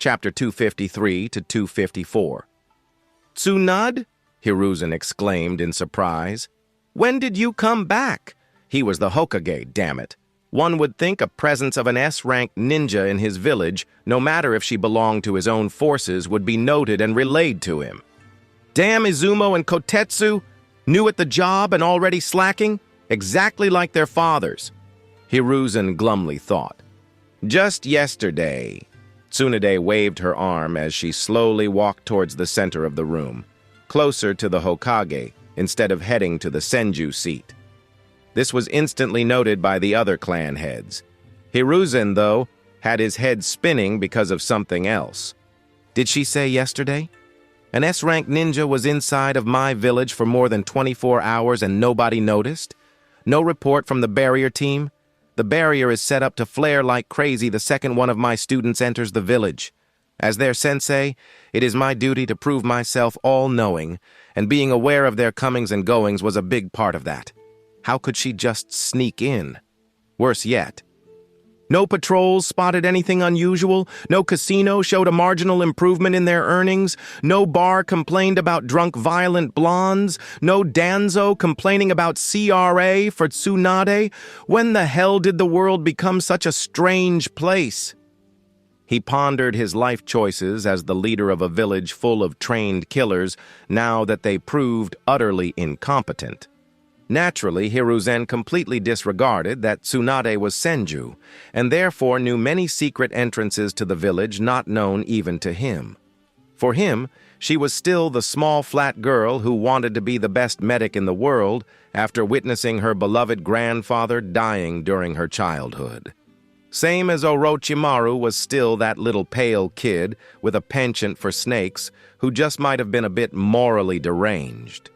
chapter 253 to 254. "Tsunade?" Hiruzen exclaimed in surprise. "When did you come back?" He was the Hokage, damn it. One would think a presence of an S-rank ninja in his village, no matter if she belonged to his own forces, would be noted and relayed to him. Damn Izumo and Kotetsu, new at the job and already slacking, exactly like their fathers, Hiruzen glumly thought. Just yesterday. Tsunade waved her arm as she slowly walked towards the center of the room, closer to the Hokage instead of heading to the Senju seat. This was instantly noted by the other clan heads. Hiruzen, though, had his head spinning because of something else. Did she say yesterday? An S-rank ninja was inside of my village for more than 24 hours and nobody noticed? No report from the barrier team? The barrier is set up to flare like crazy the second one of my students enters the village. As their sensei, it is my duty to prove myself all-knowing, and being aware of their comings and goings was a big part of that. How could she just sneak in? Worse yet. No patrols spotted anything unusual. No casino showed a marginal improvement in their earnings. No bar complained about drunk violent blondes. No Danzo complaining about CRA for Tsunade. When the hell did the world become such a strange place? He pondered his life choices as the leader of a village full of trained killers now that they proved utterly incompetent. Naturally, Hiruzen completely disregarded that Tsunade was Senju, and therefore knew many secret entrances to the village not known even to him. For him, she was still the small, flat girl who wanted to be the best medic in the world after witnessing her beloved grandfather dying during her childhood. Same as Orochimaru was still that little pale kid with a penchant for snakes who just might have been a bit morally deranged.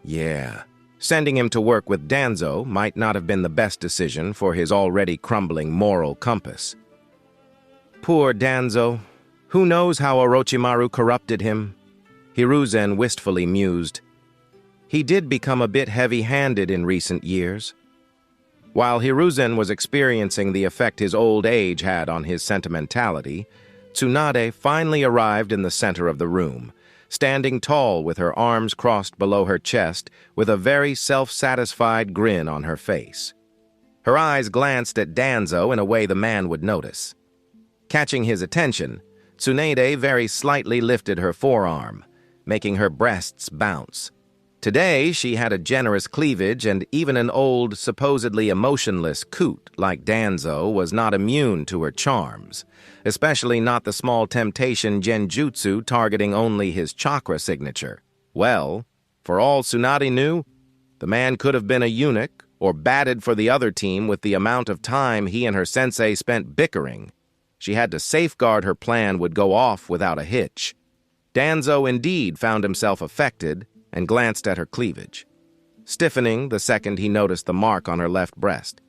Yeah. Sending him to work with Danzo might not have been the best decision for his already crumbling moral compass. Poor Danzo. Who knows how Orochimaru corrupted him? Hiruzen wistfully mused. He did become a bit heavy-handed in recent years. While Hiruzen was experiencing the effect his old age had on his sentimentality, Tsunade finally arrived in the center of the room, standing tall with her arms crossed below her chest with a very self-satisfied grin on her face. Her eyes glanced at Danzo in a way the man would notice. Catching his attention, Tsunade very slightly lifted her forearm, making her breasts bounce. Today, she had a generous cleavage, and even an old, supposedly emotionless coot like Danzo was not immune to her charms, especially not the small temptation genjutsu targeting only his chakra signature. Well, for all Tsunade knew, the man could have been a eunuch or batted for the other team with the amount of time he and her sensei spent bickering. She had to safeguard her plan would go off without a hitch. Danzo indeed found himself affected and glanced at her cleavage, stiffening the second he noticed the mark on her left breast.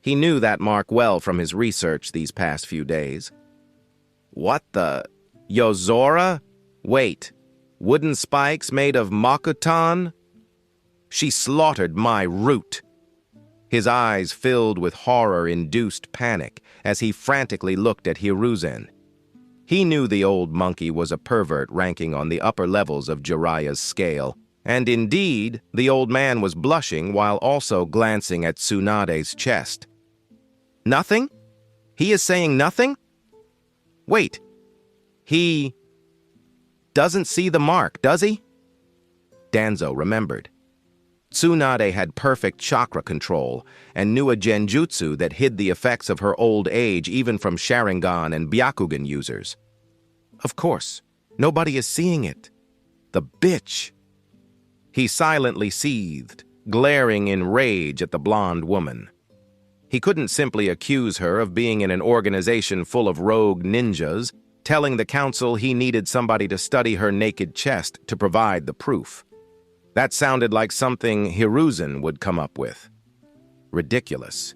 He knew that mark well from his research these past few days. What the? Yozora? Wait, wooden spikes made of makutan? She slaughtered my root. His eyes filled with horror-induced panic as he frantically looked at Hiruzen. He knew the old monkey was a pervert ranking on the upper levels of Jiraiya's scale, and indeed, the old man was blushing while also glancing at Tsunade's chest. Nothing? He is saying nothing? Wait, he doesn't see the mark, does he? Danzo remembered. Tsunade had perfect chakra control and knew a genjutsu that hid the effects of her old age even from Sharingan and Byakugan users. Of course, nobody is seeing it. The bitch. He silently seethed, glaring in rage at the blonde woman. He couldn't simply accuse her of being in an organization full of rogue ninjas, telling the council he needed somebody to study her naked chest to provide the proof. That sounded like something Hiruzen would come up with. Ridiculous.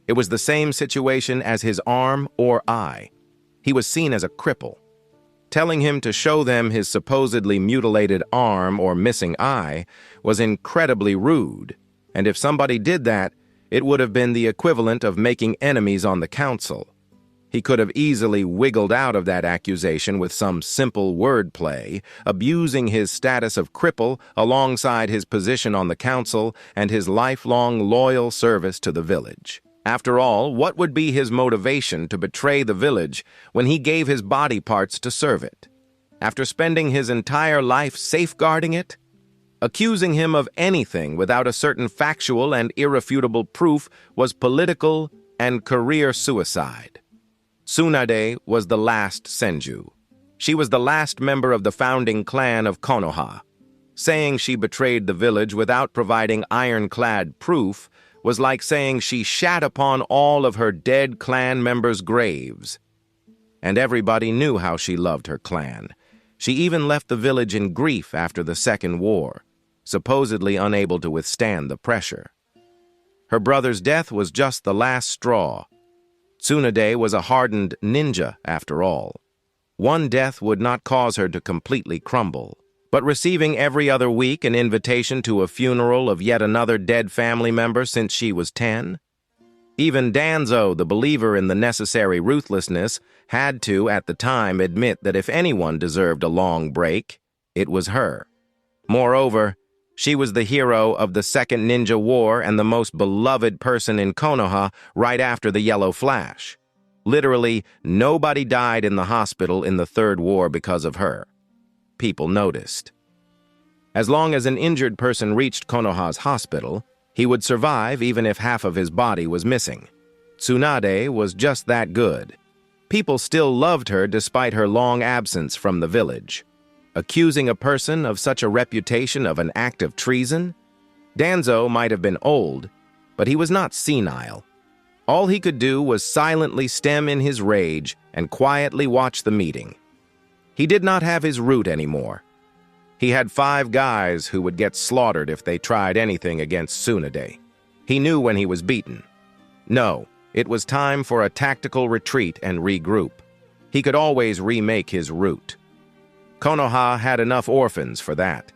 It was the same situation as his arm or eye. He was seen as a cripple. Telling him to show them his supposedly mutilated arm or missing eye was incredibly rude, and if somebody did that, it would have been the equivalent of making enemies on the council. He could have easily wiggled out of that accusation with some simple wordplay, abusing his status of cripple alongside his position on the council and his lifelong loyal service to the village. After all, what would be his motivation to betray the village when he gave his body parts to serve it? After spending his entire life safeguarding it? Accusing him of anything without a certain factual and irrefutable proof was political and career suicide. Tsunade was the last Senju. She was the last member of the founding clan of Konoha. Saying she betrayed the village without providing ironclad proof was like saying she shat upon all of her dead clan members' graves. And everybody knew how she loved her clan. She even left the village in grief after the Second War, supposedly unable to withstand the pressure. Her brother's death was just the last straw. Tsunade was a hardened ninja, after all. One death would not cause her to completely crumble, but receiving every other week an invitation to a funeral of yet another dead family member since she was 10? Even Danzo, the believer in the necessary ruthlessness, had to, at the time, admit that if anyone deserved a long break, it was her. Moreover, she was the hero of the Second Ninja War and the most beloved person in Konoha right after the Yellow Flash. Literally, nobody died in the hospital in the Third War because of her. People noticed. As long as an injured person reached Konoha's hospital, he would survive even if half of his body was missing. Tsunade was just that good. People still loved her despite her long absence from the village. Accusing a person of such a reputation of an act of treason? Danzo might have been old, but he was not senile. All he could do was silently stem in his rage and quietly watch the meeting. He did not have his root anymore. He had 5 guys who would get slaughtered if they tried anything against Tsunade. He knew when he was beaten. No, it was time for a tactical retreat and regroup. He could always remake his root. Konoha had enough orphans for that.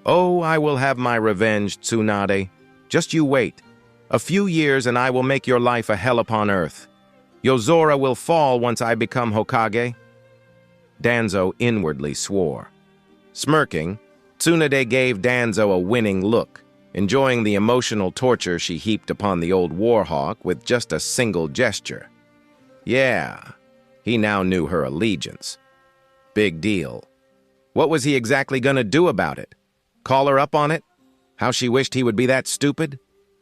Oh, I will have my revenge, Tsunade. Just you wait. A few years and I will make your life a hell upon earth. Yozora will fall once I become Hokage. Danzo inwardly swore. Smirking, Tsunade gave Danzo a winning look, enjoying the emotional torture she heaped upon the old warhawk with just a single gesture. Yeah, he now knew her allegiance. Big deal. What was he exactly gonna do about it? Call her up on it? How she wished he would be that stupid?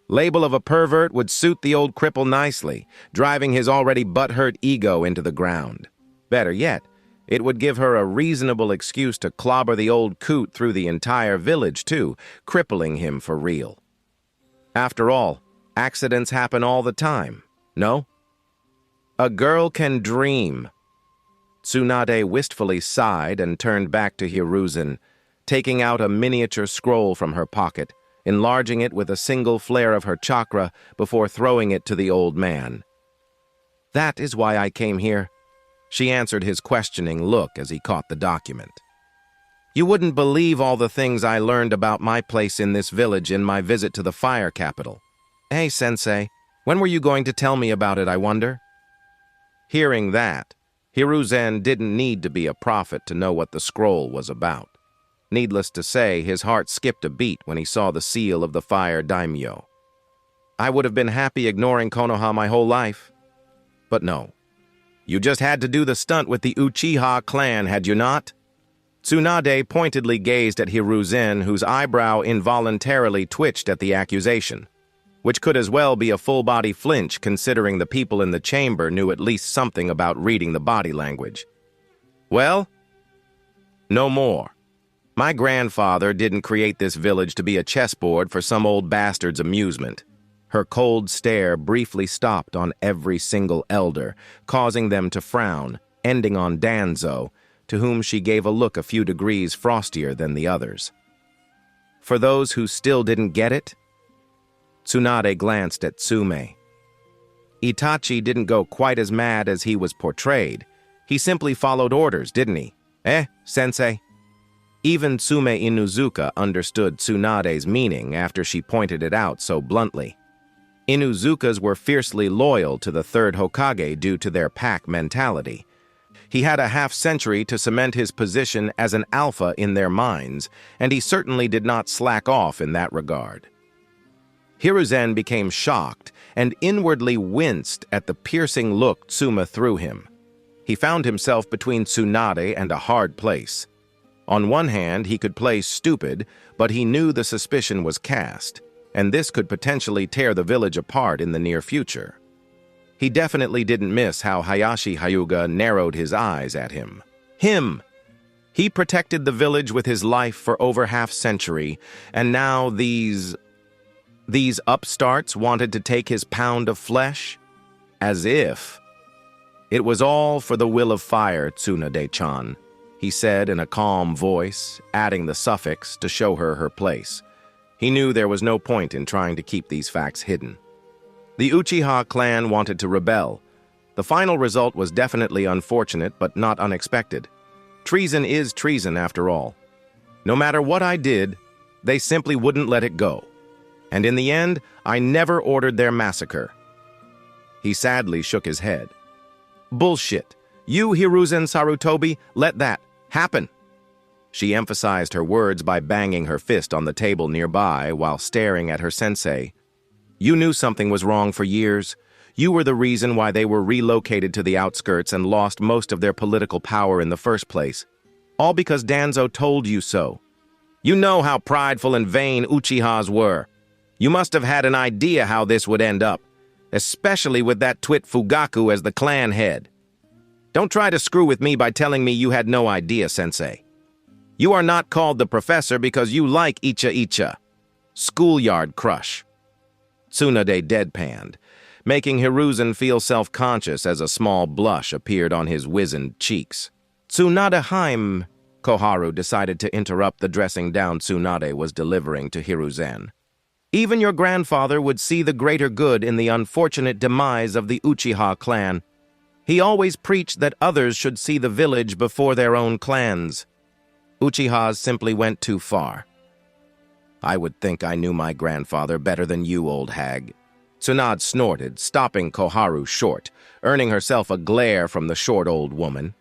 Label of a pervert would suit the old cripple nicely, driving his already butthurt ego into the ground. Better yet, it would give her a reasonable excuse to clobber the old coot through the entire village, too, crippling him for real. After all, accidents happen all the time, no? A girl can dream. Tsunade wistfully sighed and turned back to Hiruzen, taking out a miniature scroll from her pocket, enlarging it with a single flare of her chakra before throwing it to the old man. That is why I came here. She answered his questioning look as he caught the document. You wouldn't believe all the things I learned about my place in this village in my visit to the fire capital. Hey, Sensei, when were you going to tell me about it, I wonder? Hearing that, Hiruzen didn't need to be a prophet to know what the scroll was about. Needless to say, his heart skipped a beat when he saw the seal of the fire daimyo. I would have been happy ignoring Konoha my whole life. But no. You just had to do the stunt with the Uchiha clan, had you not? Tsunade pointedly gazed at Hiruzen, whose eyebrow involuntarily twitched at the accusation, which could as well be a full-body flinch considering the people in the chamber knew at least something about reading the body language. Well, no more. My grandfather didn't create this village to be a chessboard for some old bastard's amusement. Her cold stare briefly stopped on every single elder, causing them to frown, ending on Danzo, to whom she gave a look a few degrees frostier than the others. For those who still didn't get it, Tsunade glanced at Tsume. Itachi didn't go quite as mad as he was portrayed. He simply followed orders, didn't he? Sensei? Even Tsume Inuzuka understood Tsunade's meaning after she pointed it out so bluntly. Inuzukas were fiercely loyal to the third Hokage due to their pack mentality. He had a half-century to cement his position as an alpha in their minds, and he certainly did not slack off in that regard. Hiruzen became shocked and inwardly winced at the piercing look Tsuma threw him. He found himself between Tsunade and a hard place. On one hand, he could play stupid, but he knew the suspicion was cast, and this could potentially tear the village apart in the near future. He definitely didn't miss how Hayashi Hyuga narrowed his eyes at him. He protected the village with his life for over half-century, and now these upstarts wanted to take his pound of flesh? As if. It was all for the will of fire, Tsunade-chan, he said in a calm voice, adding the suffix to show her her place. He knew there was no point in trying to keep these facts hidden. The Uchiha clan wanted to rebel. The final result was definitely unfortunate, but not unexpected. Treason is treason, after all. No matter what I did, they simply wouldn't let it go. And in the end, I never ordered their massacre. He sadly shook his head. Bullshit. You, Hiruzen Sarutobi, let that happen. She emphasized her words by banging her fist on the table nearby while staring at her sensei. You knew something was wrong for years. You were the reason why they were relocated to the outskirts and lost most of their political power in the first place. All because Danzo told you so. You know how prideful and vain Uchihas were. You must have had an idea how this would end up, especially with that twit Fugaku as the clan head. Don't try to screw with me by telling me you had no idea, sensei. You are not called the professor because you like Icha. Schoolyard crush. Tsunade deadpanned, making Hiruzen feel self-conscious as a small blush appeared on his wizened cheeks. Tsunadeheim, Koharu decided to interrupt the dressing down Tsunade was delivering to Hiruzen. Even your grandfather would see the greater good in the unfortunate demise of the Uchiha clan. He always preached that others should see the village before their own clans. Uchihas simply went too far. I would think I knew my grandfather better than you, old hag. Tsunade snorted, stopping Koharu short, earning herself a glare from the short old woman.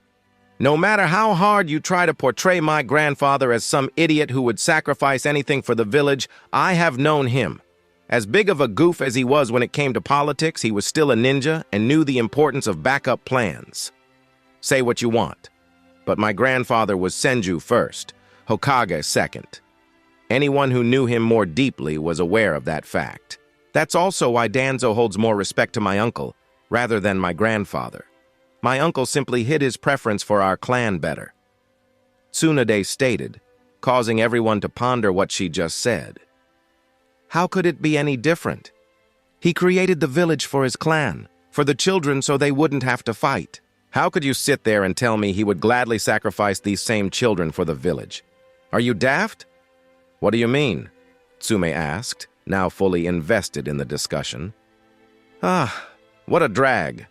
No matter how hard you try to portray my grandfather as some idiot who would sacrifice anything for the village, I have known him. As big of a goof as he was when it came to politics, he was still a ninja and knew the importance of backup plans. Say what you want, but my grandfather was Senju first, Hokage second. Anyone who knew him more deeply was aware of that fact. That's also why Danzo holds more respect to my uncle, rather than my grandfather. My uncle simply hid his preference for our clan better. Tsunade stated, causing everyone to ponder what she just said. How could it be any different? He created the village for his clan, for the children so they wouldn't have to fight. How could you sit there and tell me he would gladly sacrifice these same children for the village? Are you daft? What do you mean? Tsume asked, now fully invested in the discussion. What a drag.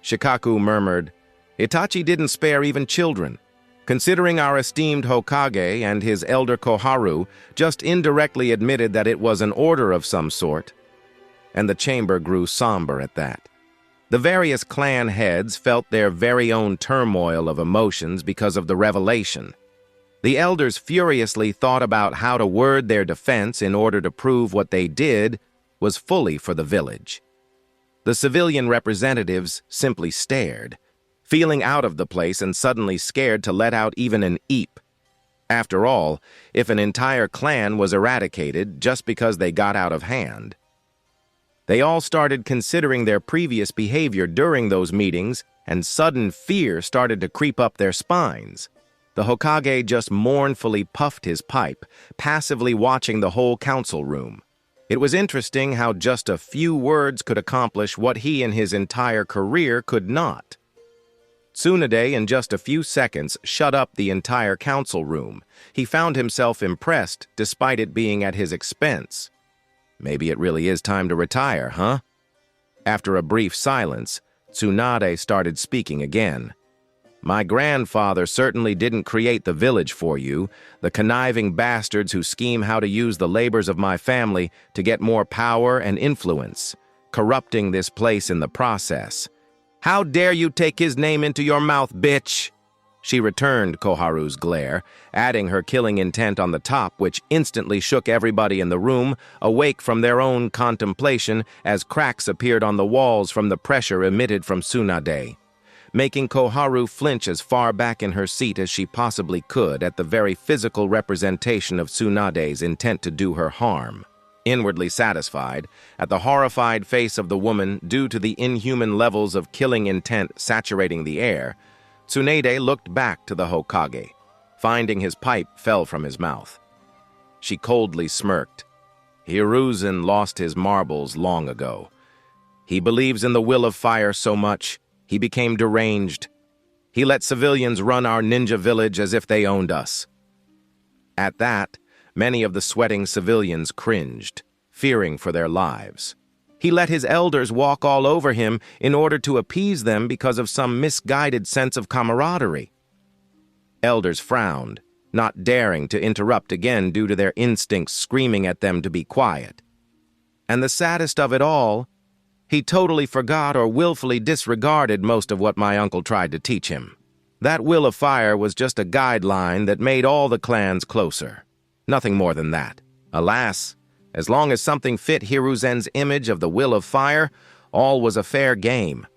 Shikaku murmured, Itachi didn't spare even children. Considering our esteemed Hokage and his elder Koharu just indirectly admitted that it was an order of some sort. And the chamber grew somber at that. The various clan heads felt their very own turmoil of emotions because of the revelation. The elders furiously thought about how to word their defense in order to prove what they did was fully for the village. The civilian representatives simply stared, feeling out of the place and suddenly scared to let out even an eep. After all, if an entire clan was eradicated just because they got out of hand. They all started considering their previous behavior during those meetings, and sudden fear started to creep up their spines. The Hokage just mournfully puffed his pipe, passively watching the whole council room. It was interesting how just a few words could accomplish what he in his entire career could not. Tsunade, in just a few seconds, shut up the entire council room. He found himself impressed, despite it being at his expense. Maybe it really is time to retire, huh? After a brief silence, Tsunade started speaking again. My grandfather certainly didn't create the village for you, the conniving bastards who scheme how to use the labors of my family to get more power and influence, corrupting this place in the process. How dare you take his name into your mouth, bitch? She returned Koharu's glare, adding her killing intent on the top, which instantly shook everybody in the room, awake from their own contemplation as cracks appeared on the walls from the pressure emitted from Tsunade, making Koharu flinch as far back in her seat as she possibly could at the very physical representation of Tsunade's intent to do her harm. Inwardly satisfied at the horrified face of the woman due to the inhuman levels of killing intent saturating the air, Tsunade looked back to the Hokage, finding his pipe fell from his mouth. She coldly smirked. Hiruzen lost his marbles long ago. He believes in the will of fire so much, he became deranged. He let civilians run our ninja village as if they owned us. At that, many of the sweating civilians cringed, fearing for their lives. He let his elders walk all over him in order to appease them because of some misguided sense of camaraderie. Elders frowned, not daring to interrupt again due to their instincts screaming at them to be quiet. And the saddest of it all, he totally forgot or willfully disregarded most of what my uncle tried to teach him. That will of fire was just a guideline that made all the clans closer. Nothing more than that. Alas, as long as something fit Hiruzen's image of the will of fire, all was a fair game.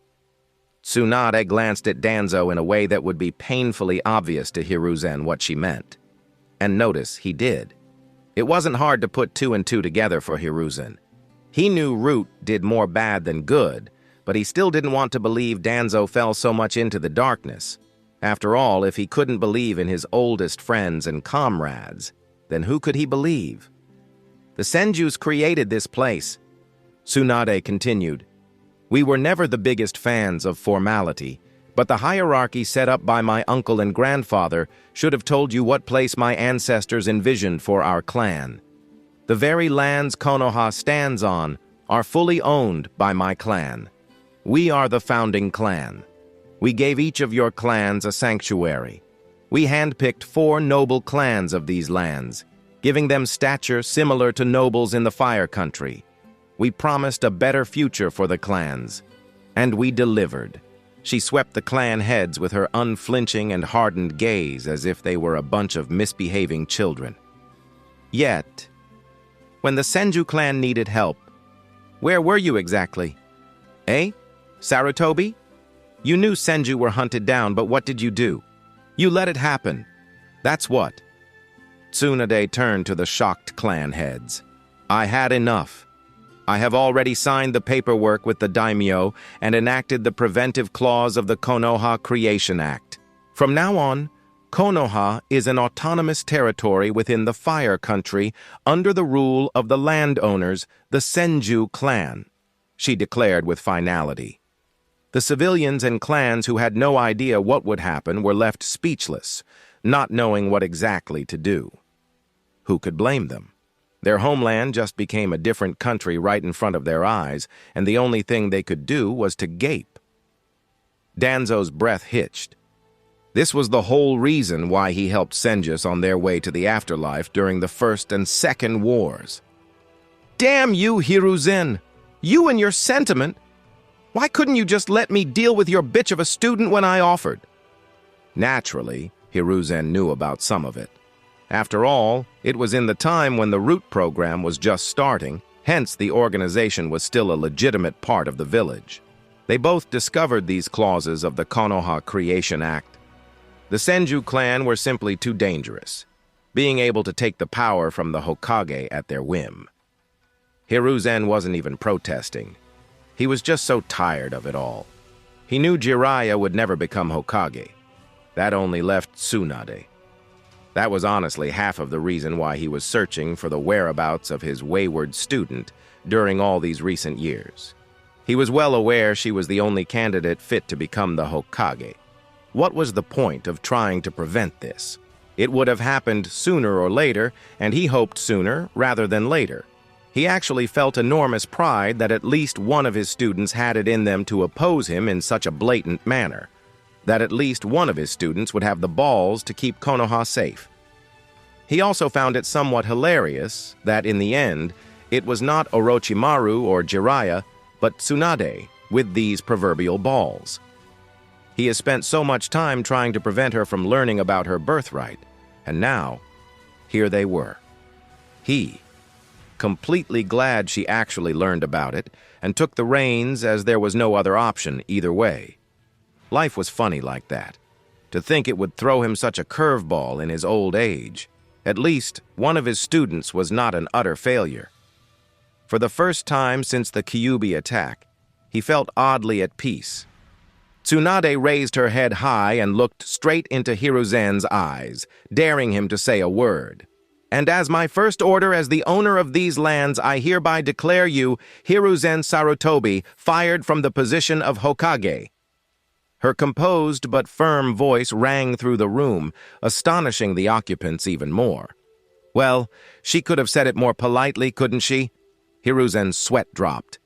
Tsunade glanced at Danzo in a way that would be painfully obvious to Hiruzen what she meant. And notice he did. It wasn't hard to put two and two together for Hiruzen. He knew Root did more bad than good, but he still didn't want to believe Danzo fell so much into the darkness. After all, if he couldn't believe in his oldest friends and comrades, then who could he believe? The Senjus created this place. Tsunade continued. We were never the biggest fans of formality, but the hierarchy set up by my uncle and grandfather should have told you what place my ancestors envisioned for our clan. The very lands Konoha stands on are fully owned by my clan. We are the founding clan. We gave each of your clans a sanctuary. We handpicked 4 noble clans of these lands, giving them stature similar to nobles in the Fire Country. We promised a better future for the clans, and we delivered. She swept the clan heads with her unflinching and hardened gaze as if they were a bunch of misbehaving children. Yet, when the Senju clan needed help, where were you exactly? Eh? Sarutobi? You knew Senju were hunted down, but what did you do? You let it happen. That's what. Tsunade turned to the shocked clan heads. I had enough. I have already signed the paperwork with the daimyo and enacted the preventive clause of the Konoha Creation Act. From now on, Konoha is an autonomous territory within the Fire Country under the rule of the landowners, the Senju clan, she declared with finality. The civilians and clans who had no idea what would happen were left speechless, not knowing what exactly to do. Who could blame them? Their homeland just became a different country right in front of their eyes, and the only thing they could do was to gape. Danzo's breath hitched. This was the whole reason why he helped Senjus on their way to the afterlife during the First and Second Wars. Damn you, Hiruzen! You and your sentiment! Why couldn't you just let me deal with your bitch of a student when I offered? Naturally, Hiruzen knew about some of it. After all, it was in the time when the Root program was just starting, hence the organization was still a legitimate part of the village. They both discovered these clauses of the Konoha Creation Act. The Senju clan were simply too dangerous, being able to take the power from the Hokage at their whim. Hiruzen wasn't even protesting. He was just so tired of it all. He knew Jiraiya would never become Hokage. That only left Tsunade. That was honestly half of the reason why he was searching for the whereabouts of his wayward student during all these recent years. He was well aware she was the only candidate fit to become the Hokage. What was the point of trying to prevent this? It would have happened sooner or later, and he hoped sooner rather than later. He actually felt enormous pride that at least one of his students had it in them to oppose him in such a blatant manner. that at least one of his students would have the balls to keep Konoha safe. He also found it somewhat hilarious that, in the end, it was not Orochimaru or Jiraiya, but Tsunade with these proverbial balls. He has spent so much time trying to prevent her from learning about her birthright, and now, here they were. He, completely glad she actually learned about it, and took the reins as there was no other option either way. Life was funny like that. To think it would throw him such a curveball in his old age. At least, one of his students was not an utter failure. For the first time since the Kyuubi attack, he felt oddly at peace. Tsunade raised her head high and looked straight into Hiruzen's eyes, daring him to say a word. "And as my first order as the owner of these lands, I hereby declare you, Hiruzen Sarutobi, fired from the position of Hokage." Her composed but firm voice rang through the room, astonishing the occupants even more. Well, she could have said it more politely, couldn't she? Hiruzen's sweat dropped.